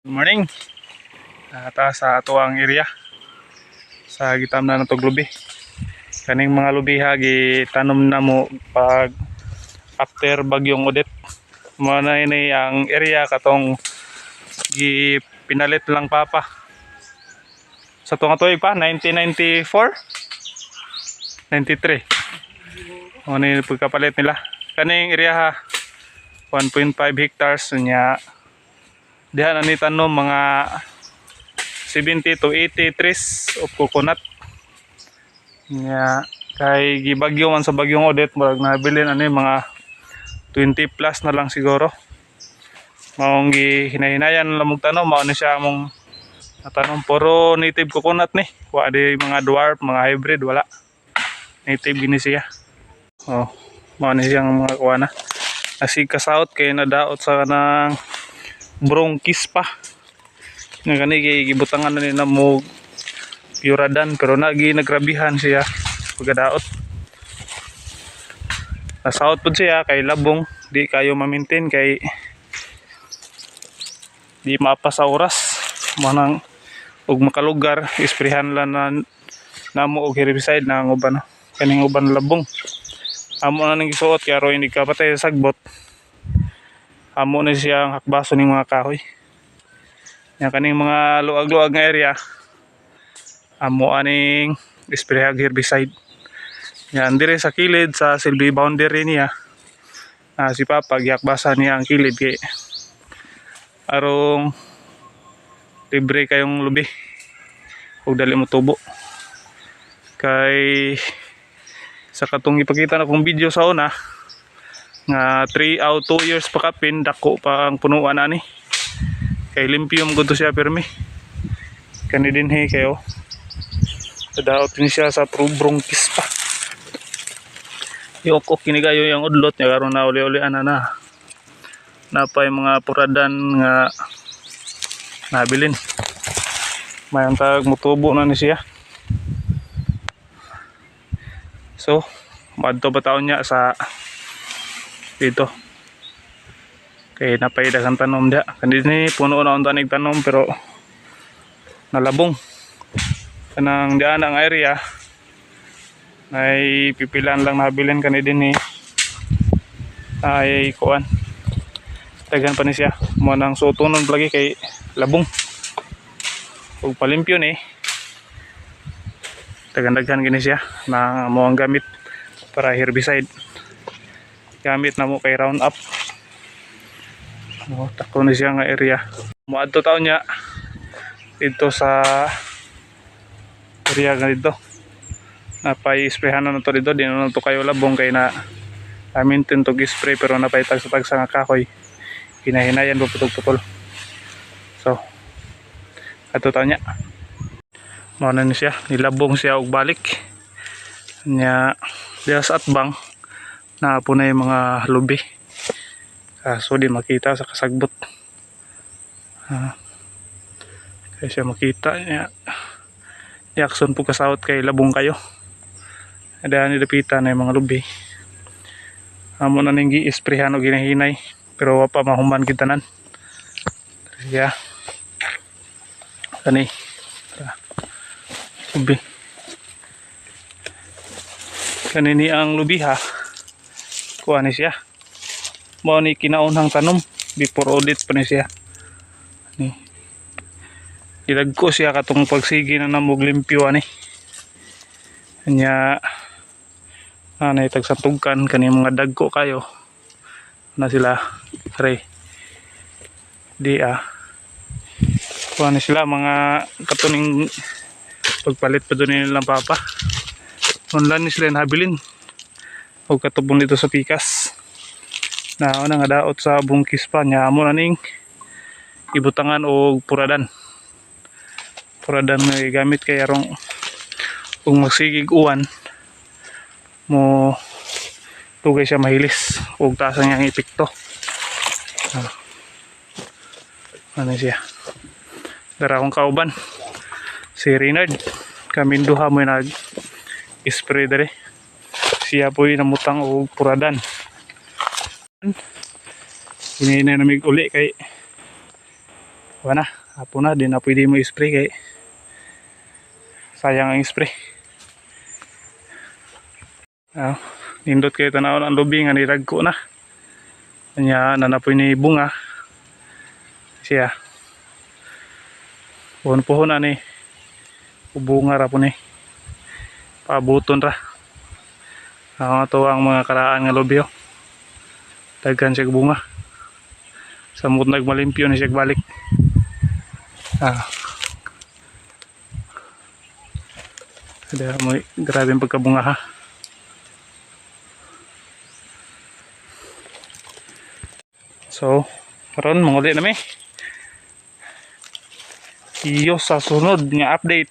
Good morning. Ata sa ato ang area sa gitam na natog lubi. Kaning mga lubi ha gitanom na mo pag after bagyong Odette. Mo na ini ang area katong gipinalit lang papa. Sa tuwa tuig pa 1994, 93. Mo ni pagkapalit nila. Kaning area ha 1.5 hectares nya. Diha na ni tanom mga 70 to 80 trees of coconut. Nya kay gibagyo man sa bagyong Odette murag nabilin ani mga 20 plus na lang siguro. Maong gihinay-hinayan lang mong tanom, mao ni siya among tanom puro native coconut ni. Wa di mga dwarf, mga hybrid wala. Native gini siya. Oh, mao ni siyang mga kuha na. Asig kasawot kay nadaot sa kanang bronchis pa. Nga kani gibutangan na nila mo Puradan pero nagrabihan siya pagkadaot. Nasawot po siya kay labong, di kayo ma-maintain kay di mapa sa oras. Manang ug makalugar isprehan lang na mo og herbicide na ang uban kaning uban labong. Amo na ning gisuot kay aron hindi ka patay sa sagbot. Amo na siya ang hakbaso ning mga kahoy. Yang kaning mga luag-luag nga area amo aning isprehag herbicide. Yan dire sa kilid sa silbi boundary niya. Si Papa gihakbasan niya ang kilid kay arong libre kayong lubi ug dali mo tubo. Kay sa katong ipakita na kong video sa una nga 3 out 2 years pa kapin dako pa ang punuan ani. Kay limpyo mo gud siya pirmi. Kani dinhi kayo. Daot ni siya sa bronchis pa. Yok kinigayo yung udlot niya karon na uli-ulian na. Napay mga puradan nga nabilin. Mayang tag mutubo na ni siya. So, madto ba taon niya sa dito. Kay napay daghang tanom dia. Kanini puno na unta nig tanom pero nalabong. Kanang dian ang area ay pipilan lang nabilin kani dinhi ay kuan tagan pa ni siya mo nang sutunon lagi kay labong ug palimpyo ni tagan-daghan gini siya na mo ang gamit para herbicide gamit na mo kay Roundup. Tako ni siya nga area moadto taon niya dito sa area ganito napay-sprayhan na to dito, di na to kayo labong kay na maintain to gi-spray pero napay tagsa-tagsa nga kahoy hinahinayan putol-putol. So ato taon niya mao na ni siya nilabong siya og balik nya diya sa atbang na punay mga lubi kaso di makita sa kasagbot kaya siya makita niya yakson po kasawot kay labong kayo ada ni dapitan na mga lubi amo na ning gi-sprayhan og ginahinay pero wa pa mahuman kitanan siya kani lubi kanini ang lubi ha kuha ni siya mao ni kinaunhang tanom before audit pa ni siya ni ilagko siya katong pagsigi na namog limpyo ani nya anay tagsantugkan kani mga dagko kayo na sila re di kuha ni sila mga katuning pagpalit pa doon nilang papa online ni sila nabilin o katubong dito sa pikas na nga daot sa bungkis pa nya amo na ning ibutangan o puradan na gamit kay arong kung magsigig uwan mo tugay siya mahilis ug taas ang epekto. Ano siya dara akong kauban si Reynard kami duha mo nag spray dere siya po'y namutang og puradan hinay na namig uli kay wala na, hapon na, di na pwede mo i-spray kay sayang ang spray. Nindot kayo tanaw ang lubi nga niragko na. Kanya nanapoy ni bunga siya. Puhon na ni bunga ra po ni pabuton ra. Ito ang mga karaan nga lubi oh. Daghan siya bunga. Samot nagmalimpyo na siya balik. Grabe ang pagkabunga ha. So, karon manguli na mi. Iyo sa sunod nga update.